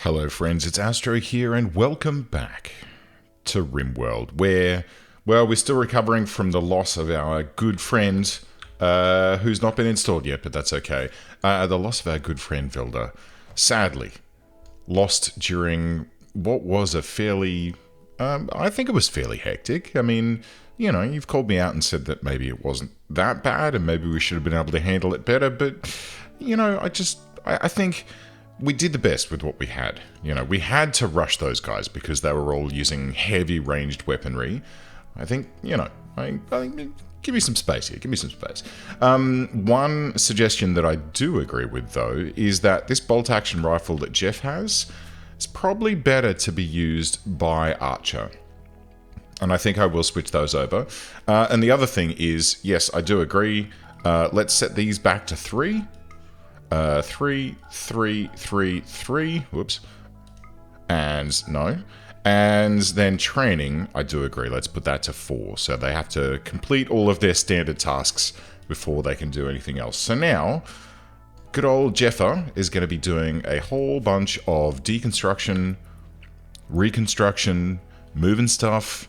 Hello friends, it's Astro here and welcome back to RimWorld where, well, we're still recovering from the loss of our good friend who's not been installed yet, but that's okay. The loss of our good friend Vilda, sadly, lost during what was a fairly, I think it was fairly hectic. I mean, you know, you've called me out and said that maybe it wasn't that bad and maybe we should have been able to handle it better, but, you know, I think we did the best with what we had. You know, we had to rush those guys because they were all using heavy ranged weaponry. I think, you know, I think, give me some space here, give me some space. One suggestion that I do agree with, though, is that this bolt-action rifle that Jeff has is probably better to be used by Archer. And I think I will switch those over. And the other thing is, yes, I do agree. Let's set these back to 3. 3, 3, 3, 3. Whoops. And no. And then training, I do agree. Let's put that to 4. So they have to complete all of their standard tasks before they can do anything else. So now, good old Jeffer is going to be doing a whole bunch of deconstruction, reconstruction, moving stuff,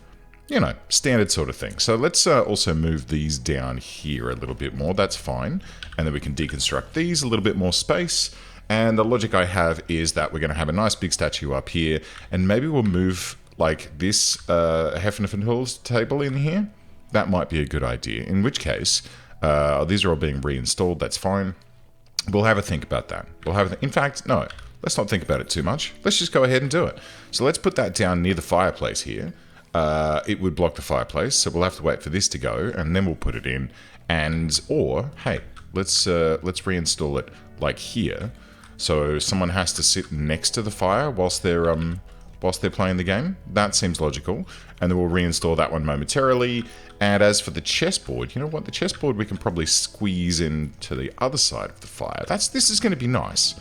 you know, standard sort of thing. So let's also move these down here a little bit more. That's fine. And then we can deconstruct these a little bit more space. And the logic I have is that we're going to have a nice big statue up here. And maybe we'll move like this Hefnifenhul's table in here. That might be a good idea. In which case, these are all being reinstalled. That's fine. We'll have a think about that. In fact, no, let's not think about it too much. Let's just go ahead and do it. So let's put that down near the fireplace here. It would block the fireplace, so we'll have to wait for this to go, and then we'll put it in. Or hey, let's reinstall it like here, so someone has to sit next to the fire whilst they're playing the game. That seems logical, and then we'll reinstall that one momentarily. And as for the chessboard, you know what? The chessboard we can probably squeeze into the other side of the fire. This is going to be nice.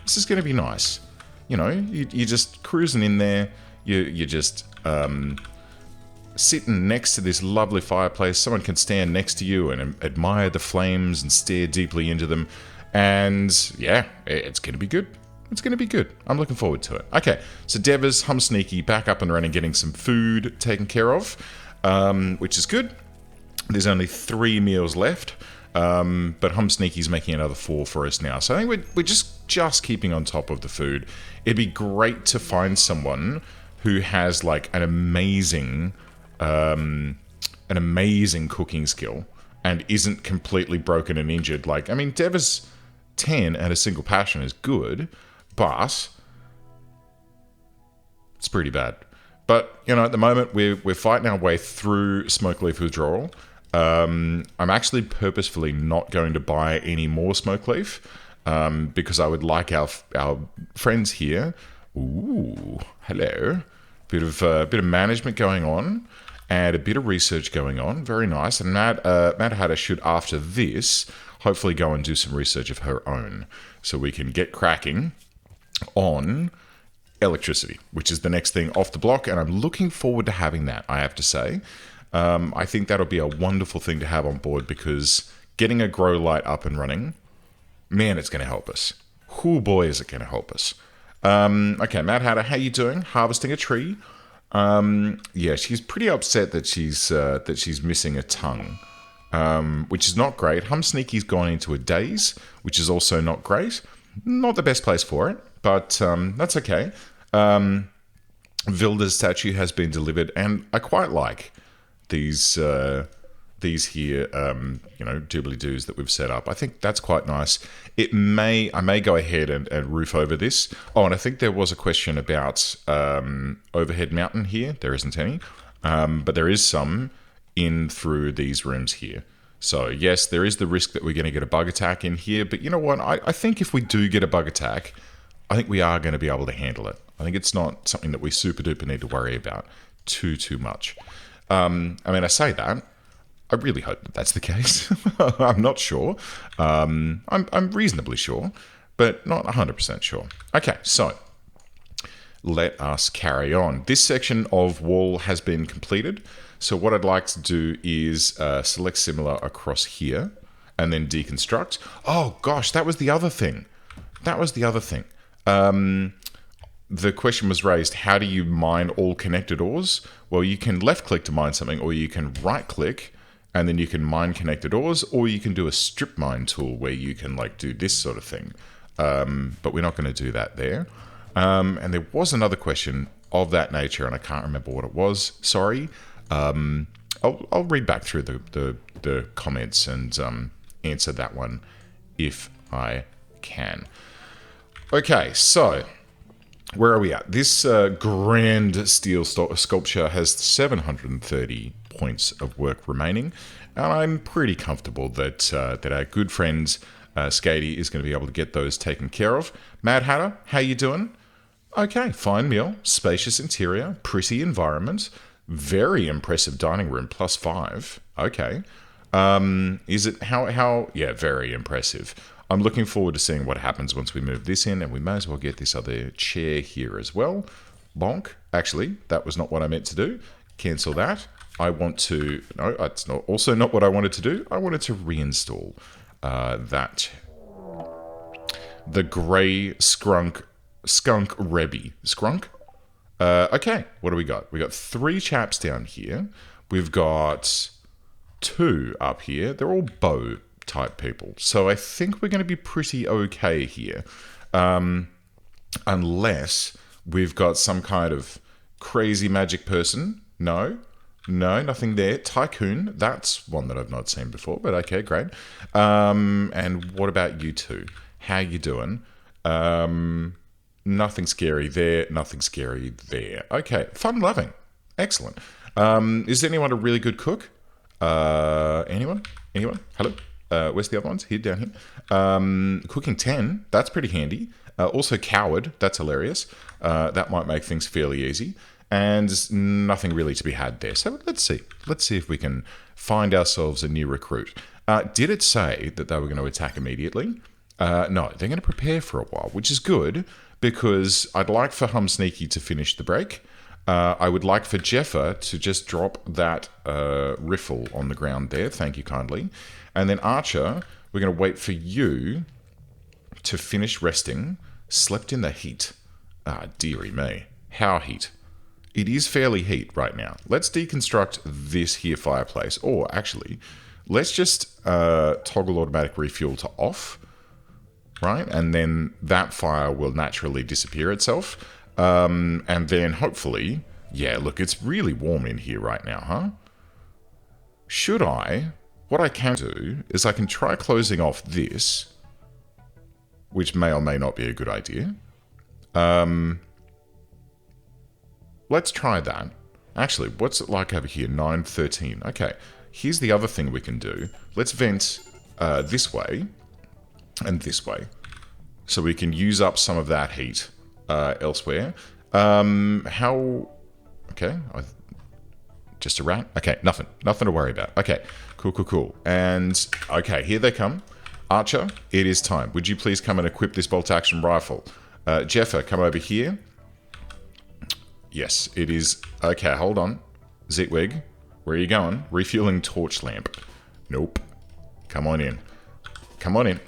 This is going to be nice. You know, you're just cruising in there. You're just sitting next to this lovely fireplace. Someone can stand next to you and admire the flames and stare deeply into them. And yeah, it's going to be good. It's going to be good. I'm looking forward to it. Okay, so Devers, Hum Sneaky, back up and running, getting some food taken care of, which is good. There's only 3 meals left, but Hum Sneaky's making another 4 for us now. So I think we're just keeping on top of the food. It'd be great to find someone who has like an amazing cooking skill and isn't completely broken and injured. Like, I mean, Devers 10 and a single passion is good, but it's pretty bad. But, you know, at the moment, we're fighting our way through Smoke Leaf Withdrawal. I'm actually purposefully not going to buy any more Smoke Leaf because I would like our friends here. Ooh, hello. Bit of management going on and a bit of research going on. Very nice. And Mad Hatter should, after this, hopefully go and do some research of her own so we can get cracking on electricity, which is the next thing off the block. And I'm looking forward to having that, I have to say. I think that'll be a wonderful thing to have on board because getting a grow light up and running, man, it's going to help us. Oh boy, is it going to help us. Okay, Mad Hatter, how you doing? Harvesting a tree. Yeah, she's pretty upset that she's missing a tongue, which is not great. Hum Sneaky's gone into a daze, which is also not great. Not the best place for it, but that's okay. Vilda's statue has been delivered, and I quite like these here, you know, doobly-doos that we've set up. I think that's quite nice. I may go ahead and roof over this. Oh, and I think there was a question about overhead mountain here. There isn't any, but there is some in through these rooms here. So yes, there is the risk that we're going to get a bug attack in here, but you know what? I think if we do get a bug attack, I think we are going to be able to handle it. I think it's not something that we super duper need to worry about too much. I mean, I say that. I really hope that that's the case. I'm not sure. I'm reasonably sure, but not 100% sure. Okay, so let us carry on. This section of wall has been completed. So what I'd like to do is select similar across here and then deconstruct. Oh gosh, that was the other thing. the question was raised, how do you mine all connected ores? Well, you can left click to mine something, or you can right click and then you can mine connected ores, or you can do a strip mine tool where you can like do this sort of thing. But we're not going to do that there. And there was another question of that nature, and I can't remember what it was. Sorry. I'll read back through the comments and answer that one if I can. Okay, so where are we at? This grand steel sculpture has 730 points of work remaining, and I'm pretty comfortable that our good friend Skatey is going to be able to get those taken care of. Mad Hatter, how you doing? Okay, fine meal, spacious interior, pretty environment, very impressive dining room, +5. Okay. Is it how? Yeah, very impressive. I'm looking forward to seeing what happens once we move this in, and we may as well get this other chair here as well. Bonk. Actually, that was not what I meant to do. Cancel that. I want to... No, that's not also not what I wanted to do. I wanted to reinstall that. The grey skunk Rebby. Skrunk? Okay, what do we got? We got 3 chaps down here. We've got 2 up here. They're all bow type people. So I think we're going to be pretty okay here. Unless we've got some kind of crazy magic person. No, nothing there. Tycoon, that's one that I've not seen before, but okay, great. And what about you two? How you doing? Nothing scary there, nothing scary there. Okay, fun loving. Excellent. Is anyone a really good cook? Anyone? Hello? Where's the other ones? Here, down here. Cooking 10, that's pretty handy. Also coward, that's hilarious. That might make things fairly easy. And nothing really to be had there. So let's see. Let's see if we can find ourselves a new recruit. Did it say that they were going to attack immediately? No, they're going to prepare for a while, which is good because I'd like for Hum Sneaky to finish the break. I would like for Jeffer to just drop that riffle on the ground there. Thank you kindly. And then Archer, we're going to wait for you to finish resting. Slept in the heat. Ah, dearie me. How heat? It is fairly heat right now. Let's deconstruct this here fireplace. Or actually, let's just toggle automatic refuel to off. Right? And then that fire will naturally disappear itself. And then hopefully... Yeah, look, it's really warm in here right now, huh? Should I... What I can do is I can try closing off this, which may or may not be a good idea. Let's try that. Actually, what's it like over here? 913. Okay, here's the other thing we can do. Let's vent this way and this way, so we can use up some of that heat elsewhere. How... Okay, just a rat? Okay, nothing to worry about. Okay, cool. And, okay, here they come. Archer, it is time. Would you please come and equip this bolt-action rifle? Jeffer, come over here. Yes, it is... Okay, hold on. Zitwig, where are you going? Refueling torch lamp. Nope. Come on in.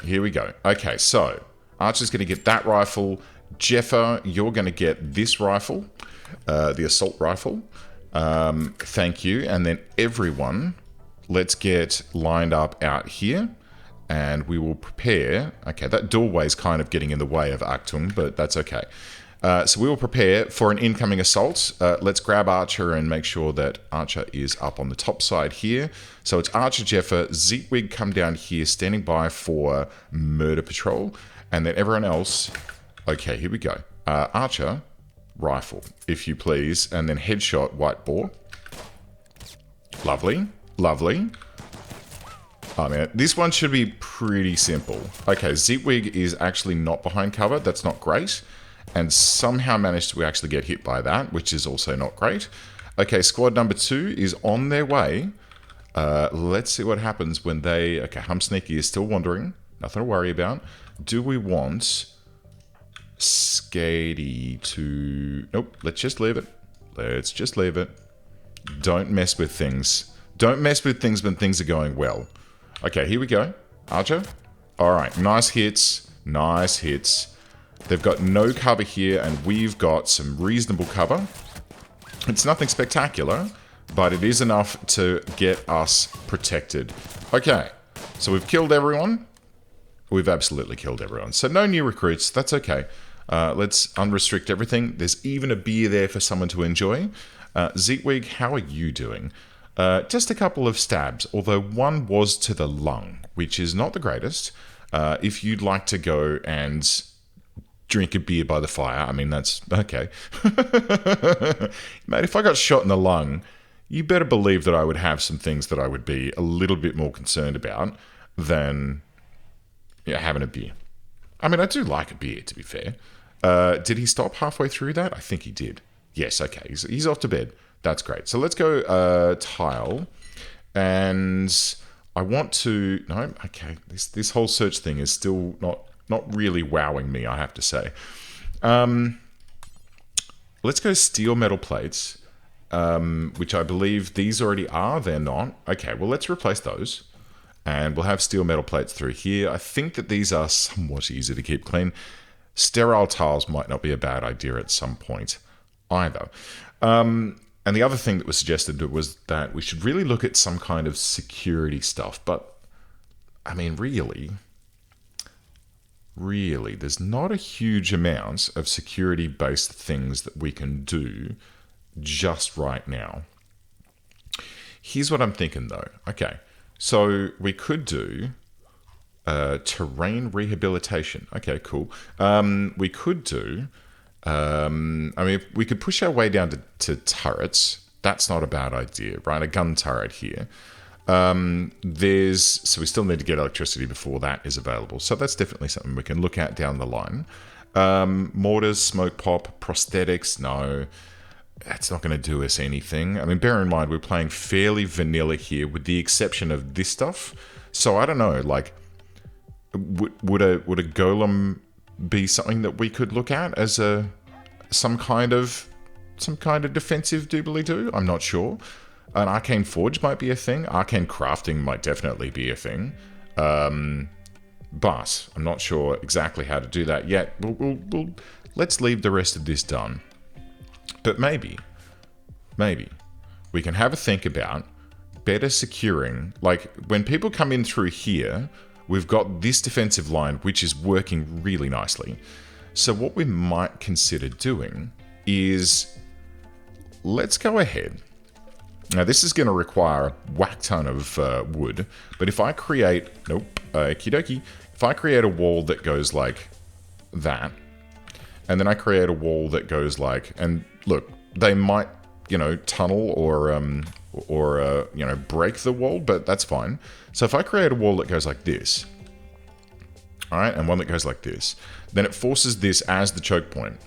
Here we go. Okay, so, Archer's going to get that rifle. Jeffer, you're going to get this rifle. The assault rifle. Thank you. And then everyone, let's get lined up out here. And we will prepare... Okay, that doorway's kind of getting in the way of Achtung, but that's okay. So we will prepare for an incoming assault. Let's grab Archer and make sure that Archer is up on the top side here. So it's Archer, Jeffer, Zitwig come down here, standing by for murder patrol. And then everyone else... Okay, here we go. Archer, rifle, if you please. And then headshot, white boar. Lovely. Oh man, this one should be pretty simple. Okay, Zitwig is actually not behind cover. That's not great. And somehow managed to actually get hit by that, which is also not great. Okay, squad number 2 is on their way. Let's see what happens when they... Okay, Hum Sneaky is still wandering. Nothing to worry about. Do we want Skatey to... Nope, let's just leave it. Don't mess with things. Don't mess with things when things are going well. Okay, here we go. Archer. Alright, nice hits. They've got no cover here, and we've got some reasonable cover. It's nothing spectacular, but it is enough to get us protected. Okay, so we've killed everyone. We've absolutely killed everyone. So no new recruits, that's okay. Let's unrestrict everything. There's even a beer there for someone to enjoy. Zietwig, how are you doing? Just a couple of stabs, although one was to the lung, which is not the greatest. If you'd like to go and drink a beer by the fire, I mean, that's okay. Mate, if I got shot in the lung, you better believe that I would have some things that I would be a little bit more concerned about than having a beer. I mean, I do like a beer, to be fair. Did he stop halfway through that? I think he did. Yes, okay. He's off to bed. That's great. So let's go tile. And I want to... No, okay. This whole search thing is still not really wowing me, I have to say. Let's go steel metal plates, which I believe these already are. They're not. Okay, well, let's replace those. And we'll have steel metal plates through here. I think that these are somewhat easy to keep clean. Sterile tiles might not be a bad idea at some point either. And the other thing that was suggested was that we should really look at some kind of security stuff. But, I mean, really, there's not a huge amount of security-based things that we can do just right now. Here's what I'm thinking, though. Okay. So we could do terrain rehabilitation. Okay, cool. We could do... I mean, we could push our way down to turrets. That's not a bad idea, right? A gun turret here. So we still need to get electricity before that is available. So that's definitely something we can look at down the line. Mortars, smoke pop, prosthetics. No, that's not going to do us anything. I mean, bear in mind, we're playing fairly vanilla here with the exception of this stuff. So I don't know, like, would a golem be something that we could look at as some kind of defensive doobly-doo? I'm not sure. An arcane forge might be a thing. Arcane crafting might definitely be a thing. But I'm not sure exactly how to do that yet. We'll let's leave the rest of this done. But maybe we can have a think about better securing. Like, when people come in through here, we've got this defensive line, which is working really nicely. So what we might consider doing is, let's go ahead. Now, this is going to require a whack ton of wood, but if I create... Nope, okie dokie. If I create a wall that goes like that, and then I create a wall that goes like... And look, they might, tunnel or break the wall, but that's fine. So if I create a wall that goes like this, all right, and one that goes like this, then it forces this as the choke point.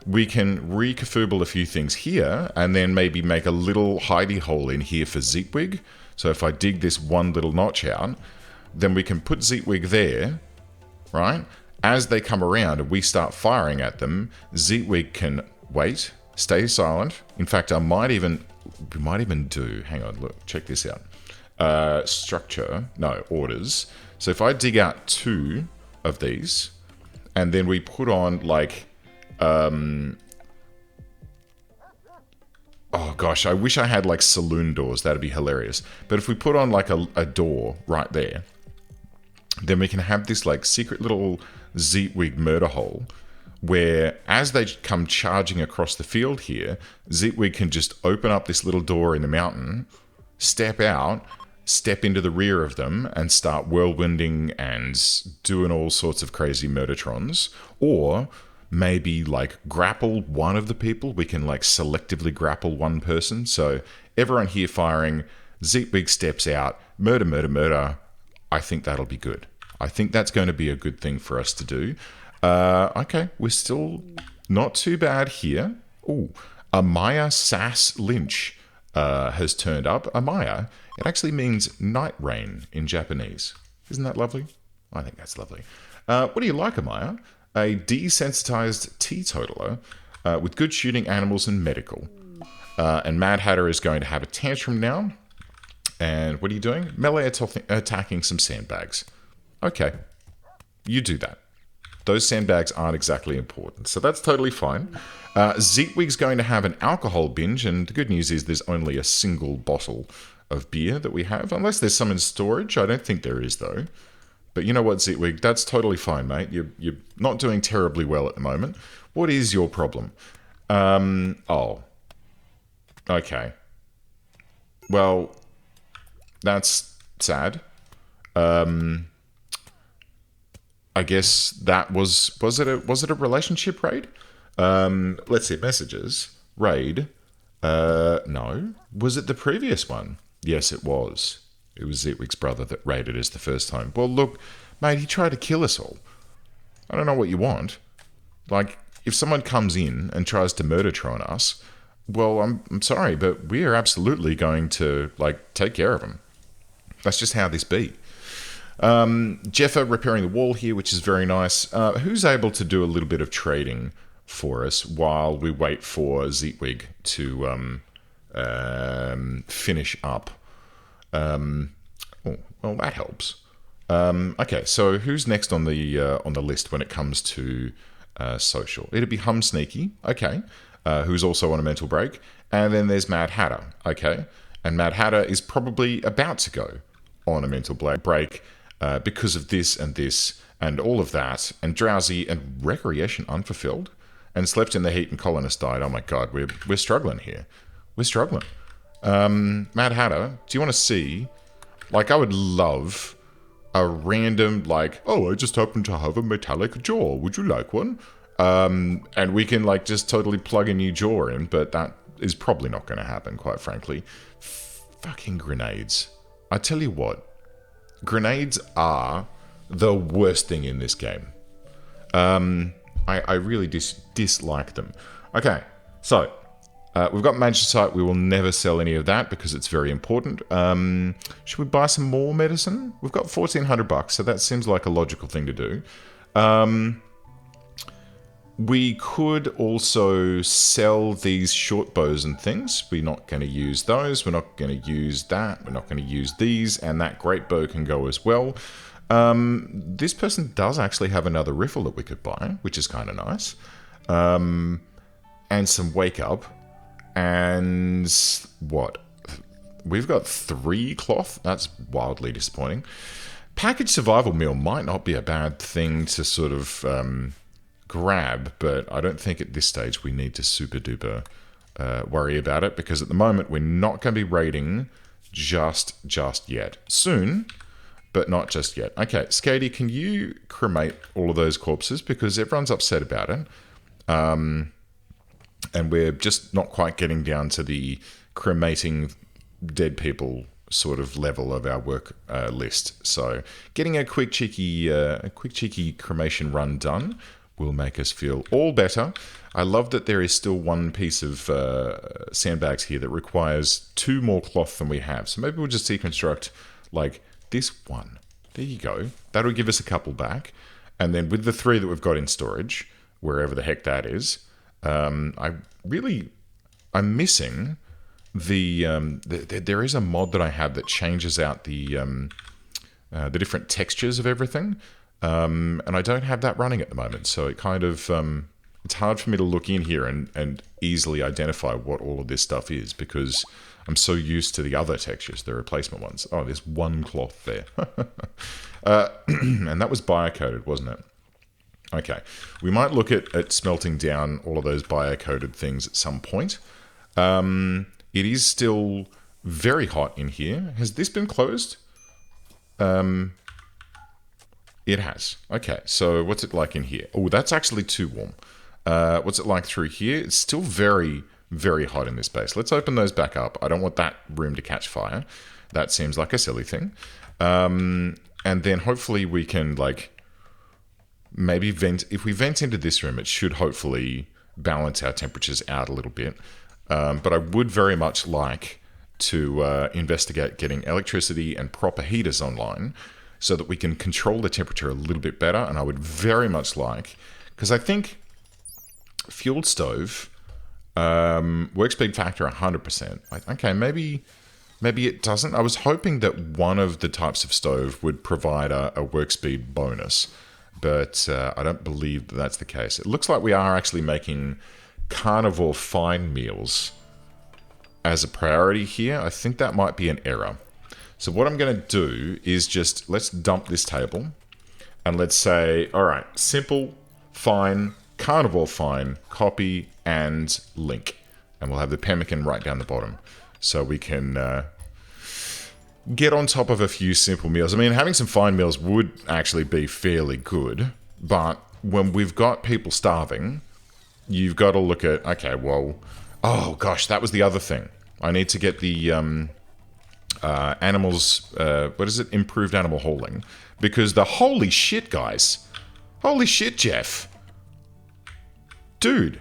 We can re-kafooble a few things here, and then maybe make a little hidey hole in here for Zietwig. So if I dig this one little notch out, then we can put Zietwig there, right? As they come around and we start firing at them, Zietwig can wait, stay silent. In fact, we might even do, hang on, look, check this out. Orders. So if I dig out 2 of these, and then we put on like, oh gosh, I wish I had like saloon doors. That'd be hilarious. But if we put on like a door right there, then we can have this like secret little Zietwig murder hole where as they come charging across the field here, Zietwig can just open up this little door in the mountain, step out, step into the rear of them and start whirlwinding and doing all sorts of crazy murdertrons. Or maybe like grapple one of the people. We can like selectively grapple one person. So everyone here firing, Zietwig steps out, murder, murder, murder. I think that'll be good. I think that's going to be a good thing for us to do. Okay, we're still not too bad here. Ooh, Amaya Sass Lynch has turned up. Amaya, it actually means night rain in Japanese. Isn't that lovely? I think that's lovely. What do you like, Amaya? A desensitized teetotaler with good shooting, animals, and medical. And Mad Hatter is going to have a tantrum now. And what are you doing? Melee attacking some sandbags. Okay, you do that. Those sandbags aren't exactly important, so that's totally fine. Zeetwig's going to have an alcohol binge, and the good news is there's only a single bottle of beer that we have, unless there's some in storage. I don't think there is, though. But you know what, Zeetwig? That's totally fine, mate. You're not doing terribly well at the moment. What is your problem? Oh. Okay. Well, that's sad. I guess that was it a relationship raid? Let's see, messages. Raid. No. Was it the previous one? Yes, it was. It was Zeetwig's brother that raided us the first time. Well, look, mate, he tried to kill us all. I don't know what you want. Like, if someone comes in and tries to murder-tron us, well, I'm sorry, but we are absolutely going to, like, take care of him. That's just how this be. Jeffa repairing the wall here, which is very nice. Who's able to do a little bit of trading for us while we wait for Zeetwig to finish up? Well, that helps. Okay, so who's next on the list when it comes to social? It'd be Hum Sneaky, okay, who's also on a mental break. And then there's Mad Hatter, okay. And Mad Hatter is probably about to go on a mental break because of this and all of that, and Drowsy and Recreation Unfulfilled, and Slept in the Heat and Colonist died. Oh my god, we're struggling here. We're struggling. Mad Hatter, do you want to see, like, I would love a random, like, oh, I just happen to have a metallic jaw, would you like one? And we can, like, just totally plug a new jaw in, but that is probably not going to happen, quite frankly. Fucking grenades. I tell you what, grenades are the worst thing in this game. I really dislike them. Okay, so we've got Magicite. We will never sell any of that because it's very important. Should we buy some more medicine? We've got $1,400, so that seems like a logical thing to do. We could also sell these short bows and things. We're not going to use those. We're not going to use that. We're not going to use these. And that great bow can go as well. This person does actually have another riffle that we could buy, which is kind of nice. And some wake up. And what? We've got 3 cloth. That's wildly disappointing. Packaged survival meal might not be a bad thing to sort of grab, but I don't think at this stage we need to super duper worry about it, because at the moment we're not going to be raiding just yet. Soon, but not just yet. Okay, Skady, can you cremate all of those corpses, because everyone's upset about it. And we're just not quite getting down to the cremating dead people sort of level of our work list. So getting a quick cheeky cremation run done will make us feel all better. I love that there is still one piece of sandbags here that requires 2 more cloth than we have. So maybe we'll just deconstruct like this one. There you go. That'll give us a couple back. And then with the 3 that we've got in storage, wherever the heck that is, I'm missing there is a mod that I have that changes out the different textures of everything, and I don't have that running at the moment, so it kind of it's hard for me to look in here and easily identify what all of this stuff is, because I'm so used to the other textures, the replacement ones. Oh, there's 1 cloth there. And that was biocoded, wasn't it? Okay, we might look at smelting down all of those biocoded things at some point. It is still very hot in here. Has this been closed? It has. Okay, so what's it like in here? Oh, that's actually too warm. What's it like through here? It's still very, very hot in this base. Let's open those back up. I don't want that room to catch fire. That seems like a silly thing. And then hopefully we can, like, maybe vent. If we vent into this room, it should hopefully balance our temperatures out a little bit. But I would very much like to investigate getting electricity and proper heaters online so that we can control the temperature a little bit better. And I would very much like, because I think fuel stove, work speed factor 100%. Okay, maybe it doesn't. I was hoping that one of the types of stove would provide a work speed bonus, but I don't believe that that's the case. It looks like we are actually making carnivore fine meals as a priority here. I think that might be an error. So what I'm going to do is just, let's dump this table and let's say, all right, simple, fine, carnivore fine, copy, and link. And we'll have the pemmican right down the bottom. So we can get on top of a few simple meals. I mean, having some fine meals would actually be fairly good. But when we've got people starving, you've got to look at, okay, well, oh gosh, that was the other thing. I need to get the animals, what is it? Improved animal hauling. Because the holy shit, guys. Holy shit, Jeff. Dude,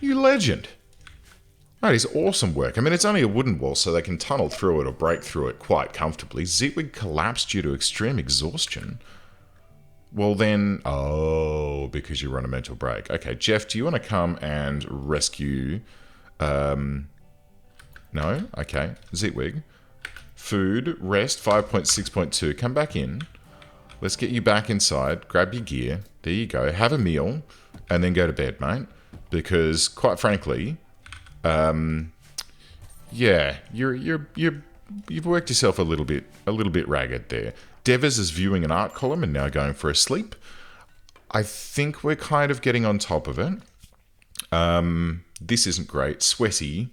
you legend. That is awesome work. I mean, it's only a wooden wall, so they can tunnel through it or break through it quite comfortably. Zitwig collapsed due to extreme exhaustion. Well then, oh, because you're on a mental break. Okay, Jeff, do you want to come and rescue... no? Okay. Zitwig. Food, rest, 5.6.2. Come back in. Let's get you back inside. Grab your gear. There you go. Have a meal. And then go to bed, mate. Because, quite frankly... yeah, you've worked yourself a little bit ragged there. Devers is viewing an art column and now going for a sleep. I think we're kind of getting on top of it. This isn't great. Sweaty,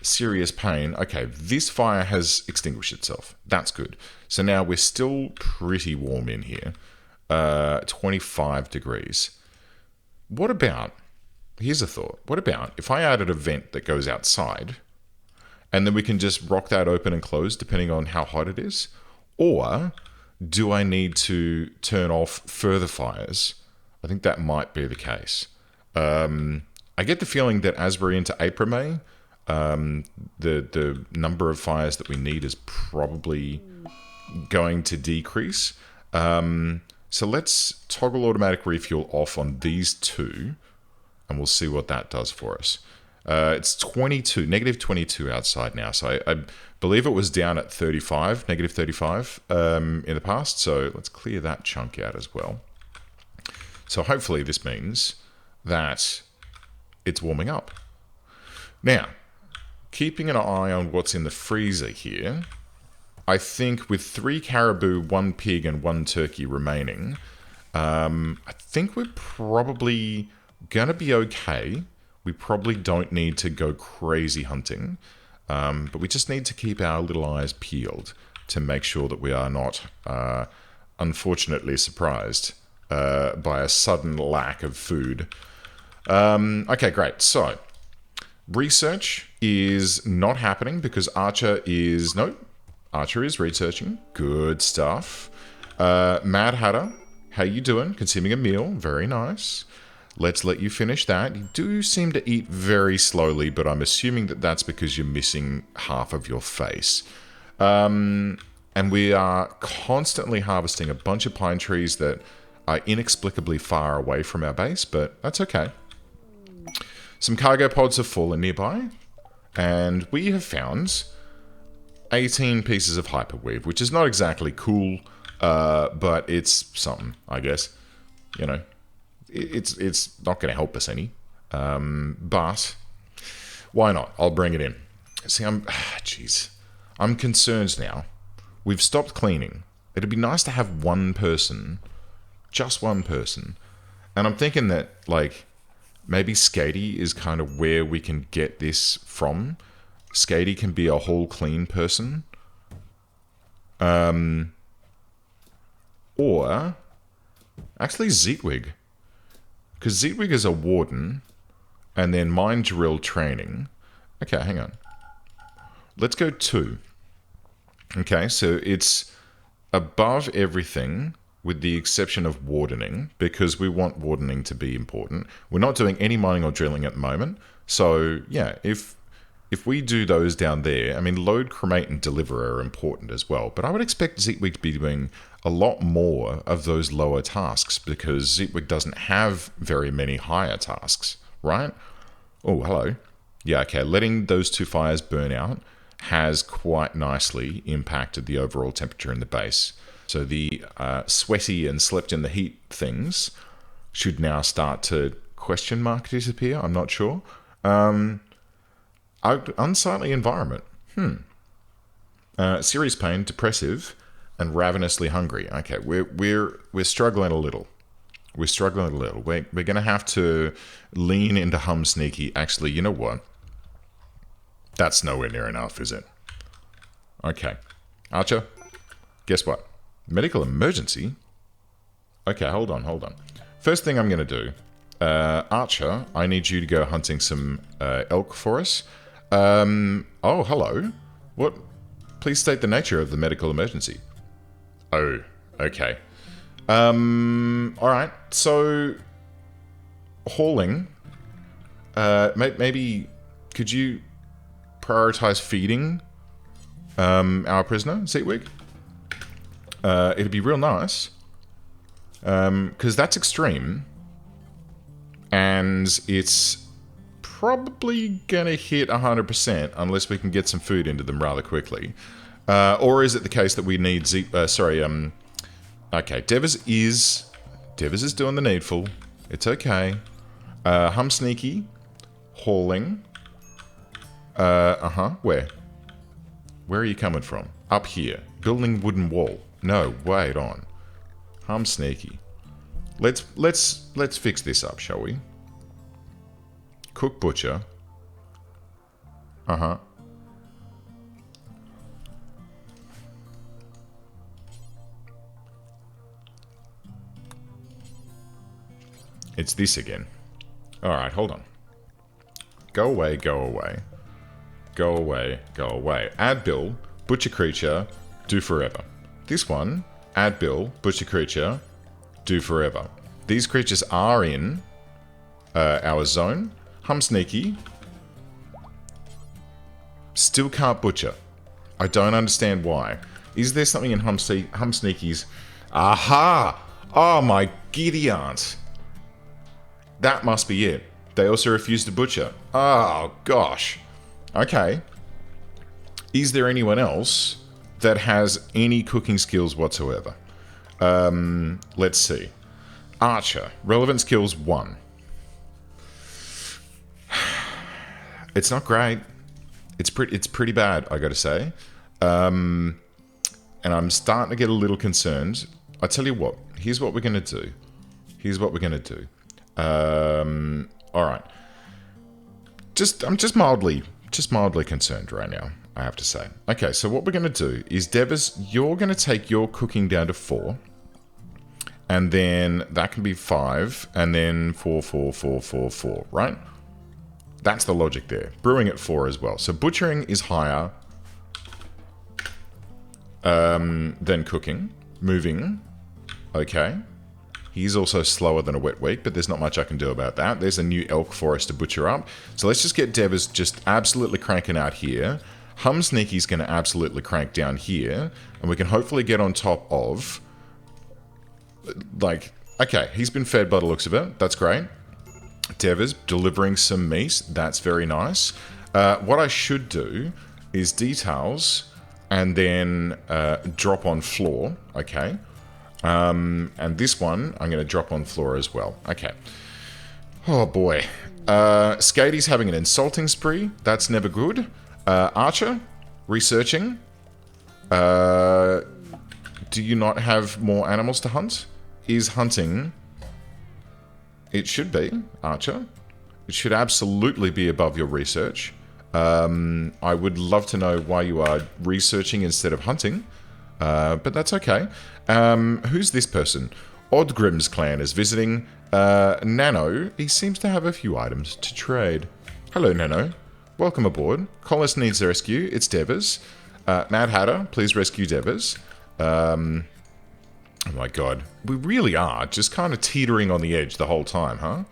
serious pain. Okay, this fire has extinguished itself. That's good. So now we're still pretty warm in here. 25 degrees. What about... Here's a thought. What about if I added a vent that goes outside and then we can just rock that open and close depending on how hot it is? Or do I need to turn off further fires? I think that might be the case. I get the feeling that as we're into April, May, the number of fires that we need is probably going to decrease. So let's toggle automatic refuel off on these two. And we'll see what that does for us. It's negative 22 outside now. So I believe it was down at 35, negative 35 in the past. So let's clear that chunk out as well. So hopefully this means that it's warming up. Now, keeping an eye on what's in the freezer here, I think with 3 caribou, 1 pig, and 1 turkey remaining, I think we're probably... gonna be okay. We probably don't need to go crazy hunting, but we just need to keep our little eyes peeled to make sure that we are not unfortunately surprised by a sudden lack of food. Okay, great. So research is not happening because Archer is researching. Good stuff. Mad Hatter, how you doing? Consuming a meal. Very nice. Let's let you finish that. You do seem to eat very slowly, but I'm assuming that that's because you're missing half of your face. And we are constantly harvesting a bunch of pine trees that are inexplicably far away from our base, but that's okay. Some cargo pods have fallen nearby, and we have found 18 pieces of hyperweave, which is not exactly cool, but it's something, I guess. You know. It's not going to help us any, but why not? I'll bring it in. See, I'm concerned now. We've stopped cleaning. It'd be nice to have one person, just one person, and I'm thinking that like maybe Skatey is kind of where we can get this from. Skatey can be a whole clean person, or actually Zitwig. Because Zitwig is a warden, and then mine drill training. Okay, hang on. Let's go 2. Okay, so it's above everything with the exception of wardening, because we want wardening to be important. We're not doing any mining or drilling at the moment. So, yeah, if we do those down there, I mean, load, cremate, and deliver are important as well. But I would expect Zitwig to be doing a lot more of those lower tasks because Zitwig doesn't have very many higher tasks, right? Oh, hello. Yeah, okay, letting those 2 fires burn out has quite nicely impacted the overall temperature in the base. So the sweaty and slept in the heat things should now start to question mark disappear. I'm not sure. Unsightly environment. Serious pain, depressive, and ravenously hungry. Okay, we're struggling a little. We're struggling a little. We're going to have to lean into hum sneaky. Actually, you know what? That's nowhere near enough, is it? Okay. Archer, guess what? Medical emergency? Okay, hold on. First thing I'm going to do, Archer, I need you to go hunting some elk for us. Oh, hello. What? Please state the nature of the medical emergency. Oh, okay. Alright, so hauling. Maybe could you prioritize feeding our prisoner, Zeetwig? It'd be real nice. Because that's extreme. And it's probably gonna hit 100% unless we can get some food into them rather quickly. Or is it the case that we need okay, Devers is doing the needful. It's okay. Hum sneaky. Hauling. Where? Where are you coming from? Up here. Building wooden wall. No, wait on. Hum sneaky. Let's fix this up, shall we? Cook butcher. It's this again. Alright, hold on. Go away, go away. Go away, go away. Add bill, butcher creature, do forever. This one, add bill, butcher creature, do forever. These creatures are in our zone. Hum sneaky. Still can't butcher. I don't understand why. Is there something in Hum Sneaky's? Aha! Oh my giddy aunt. That must be it. They also refuse to butcher. Oh gosh. Okay. Is there anyone else that has any cooking skills whatsoever? Let's see. Archer. Relevant skills 1. It's not great. It's pretty bad, I gotta say. And I'm starting to get a little concerned. I tell you what, here's what we're gonna do. Alright. I'm just mildly concerned right now, I have to say. Okay, so what we're gonna do is, Devers, you're gonna take your cooking down to 4. And then that can be 5, and then 4, 4, 4, 4, 4, right? That's the logic there. Brewing at 4 as well. So butchering is higher than cooking. Moving, okay. He's also slower than a wet week, but there's not much I can do about that. There's a new elk for us to butcher up. So let's just get Devers just absolutely cranking out here. Hum Sneaky's going to absolutely crank down here. And we can hopefully get on top of... Like, okay, he's been fed by the looks of it. That's great. Devers delivering some meat. That's very nice. What I should do is details and then drop on floor. Okay. And this one I'm going to drop on floor as well. Okay. Oh boy. Skatey's having an insulting spree. That's never good. Archer, researching. Do you not have more animals to hunt? Is hunting... It should be, Archer. It should absolutely be above your research. I would love to know why you are researching instead of hunting. But that's okay. Who's this person? Oddgrim's clan is visiting. Nano, he seems to have a few items to trade. Hello, Nano. Welcome aboard. Colonist needs rescue. It's Devers. Mad Hatter, please rescue Devers. Oh my god. We really are just kind of teetering on the edge the whole time, huh?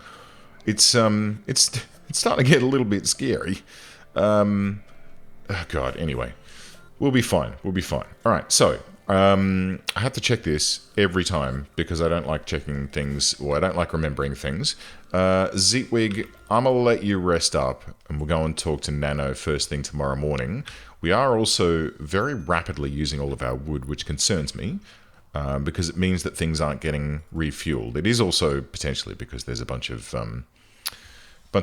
It's starting to get a little bit scary. Oh god, anyway. We'll be fine. Alright, so, I have to check this every time because I don't like checking things, or I don't like remembering things. Zeetwig, I'm gonna let you rest up, and we'll go and talk to Nano first thing tomorrow morning. We are also very rapidly using all of our wood, which concerns me. because it means that things aren't getting refueled. It is also potentially because there's a bunch of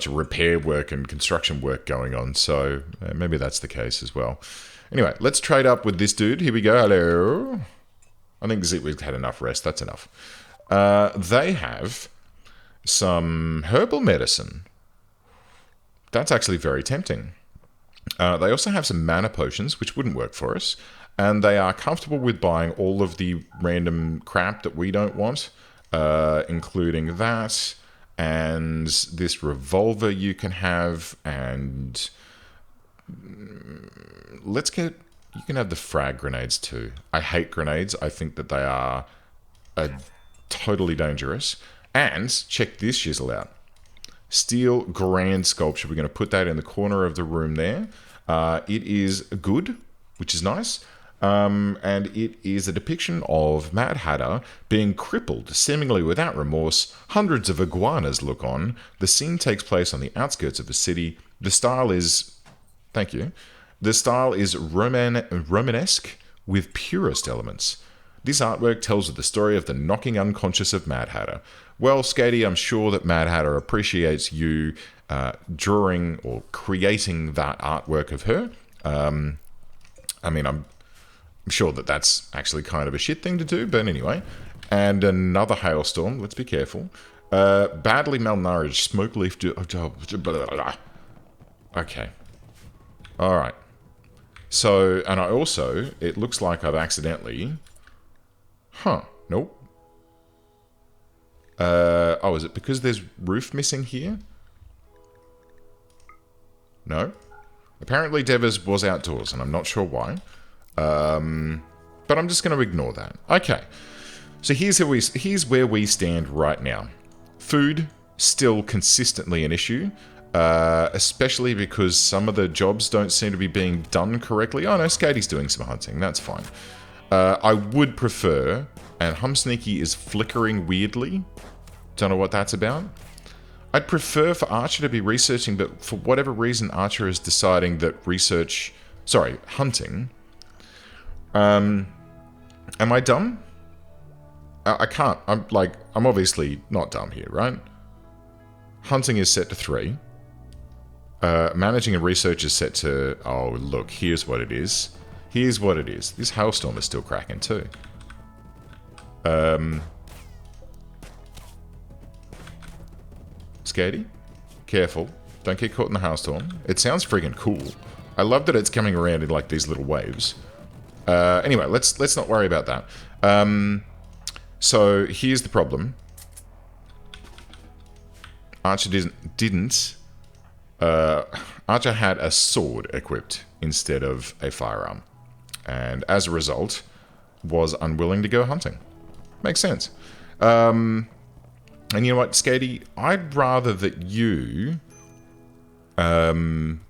repair work and construction work going on, so maybe that's the case as well. Anyway, let's trade up with this dude. Here we go. Hello. I think we've had enough rest. That's enough. They have some herbal medicine. That's actually very tempting. They also have some mana potions, which wouldn't work for us. And they are comfortable with buying all of the random crap that we don't want, including that, and this revolver you can have, and you can have the frag grenades too. I hate grenades. I think that they are totally dangerous. And check this shizzle out. Steel Grand Sculpture. We're going to put that in the corner of the room there. It is good, which is nice. And it is a depiction of Mad Hatter being crippled, seemingly without remorse. Hundreds of iguanas look on. The scene takes place on the outskirts of the city. The style is... Thank you. The style is Romanesque with purist elements. This artwork tells the story of the knocking unconscious of Mad Hatter. Well, Skatey, I'm sure that Mad Hatter appreciates you drawing or creating that artwork of her. I mean, I'm sure that that's actually kind of a shit thing to do, but anyway. And another hailstorm. Let's be careful. Badly malnourished smoke leaf... Okay. All right. So, and I also... It looks like I've accidentally... Huh. Nope. Oh, is it because there's roof missing here? No. Apparently Devers was outdoors, and I'm not sure why. But I'm just going to ignore that. Okay. So here's where we stand right now. Food, still consistently an issue. Especially because some of the jobs don't seem to be being done correctly. Oh no, Skatey's doing some hunting. That's fine. I would prefer... And Humsneaky is flickering weirdly. Don't know what that's about. I'd prefer for Archer to be researching, but for whatever reason, Archer is deciding that hunting. Am I dumb? I can't. I'm obviously not dumb here, right? Hunting is set to 3. Managing and research is set to... Oh, look, here's what it is. Here's what it is. This hailstorm is still cracking too. Skatey, careful. Don't get caught in the hailstorm. It sounds friggin' cool. I love that it's coming around in like these little waves. Anyway, let's not worry about that. So here's the problem. Archer didn't. Archer had a sword equipped instead of a firearm, and as a result, was unwilling to go hunting. Makes sense. And you know what, Skatey? I'd rather that you come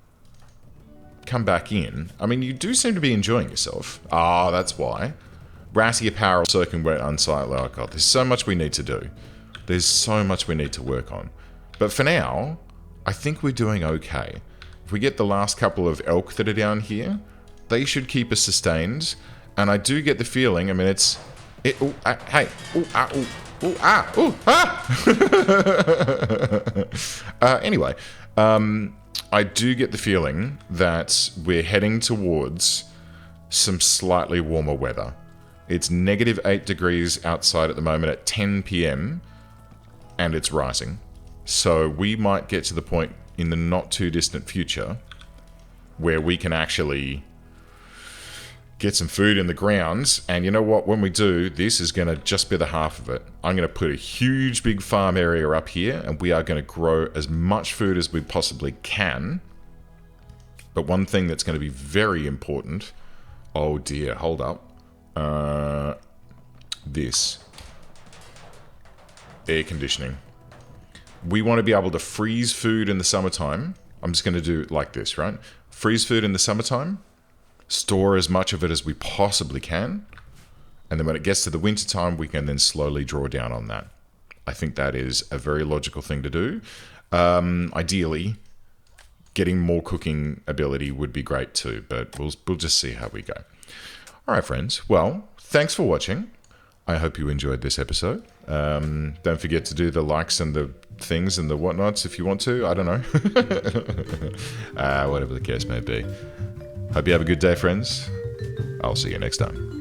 back in. I mean, you do seem to be enjoying yourself. Ah, that's why. Ratty apparel, soaking wet, unsightly. Oh god, there's so much we need to do. There's so much we need to work on. But for now, I think we're doing okay. If we get the last couple of elk that are down here, they should keep us sustained. And I do get the feeling, I mean, hey, anyway, I do get the feeling that we're heading towards some slightly warmer weather. It's -8 degrees outside at the moment at 10 p.m. and it's rising. So we might get to the point in the not too distant future where we can actually get some food in the ground. And you know what? When we do, this is going to just be the half of it. I'm going to put a huge big farm area up here and we are going to grow as much food as we possibly can. But one thing that's going to be very important... Oh dear, hold up. This. Air conditioning. We want to be able to freeze food in the summertime. I'm just going to do it like this, right? Freeze food in the summertime. Store as much of it as we possibly can. And then when it gets to the winter time, we can then slowly draw down on that. I think that is a very logical thing to do. Ideally, getting more cooking ability would be great too, but we'll just see how we go. All right, friends. Well, thanks for watching. I hope you enjoyed this episode. Don't forget to do the likes and the things and the whatnots if you want to. I don't know. Whatever the case may be. Hope you have a good day, friends. I'll see you next time.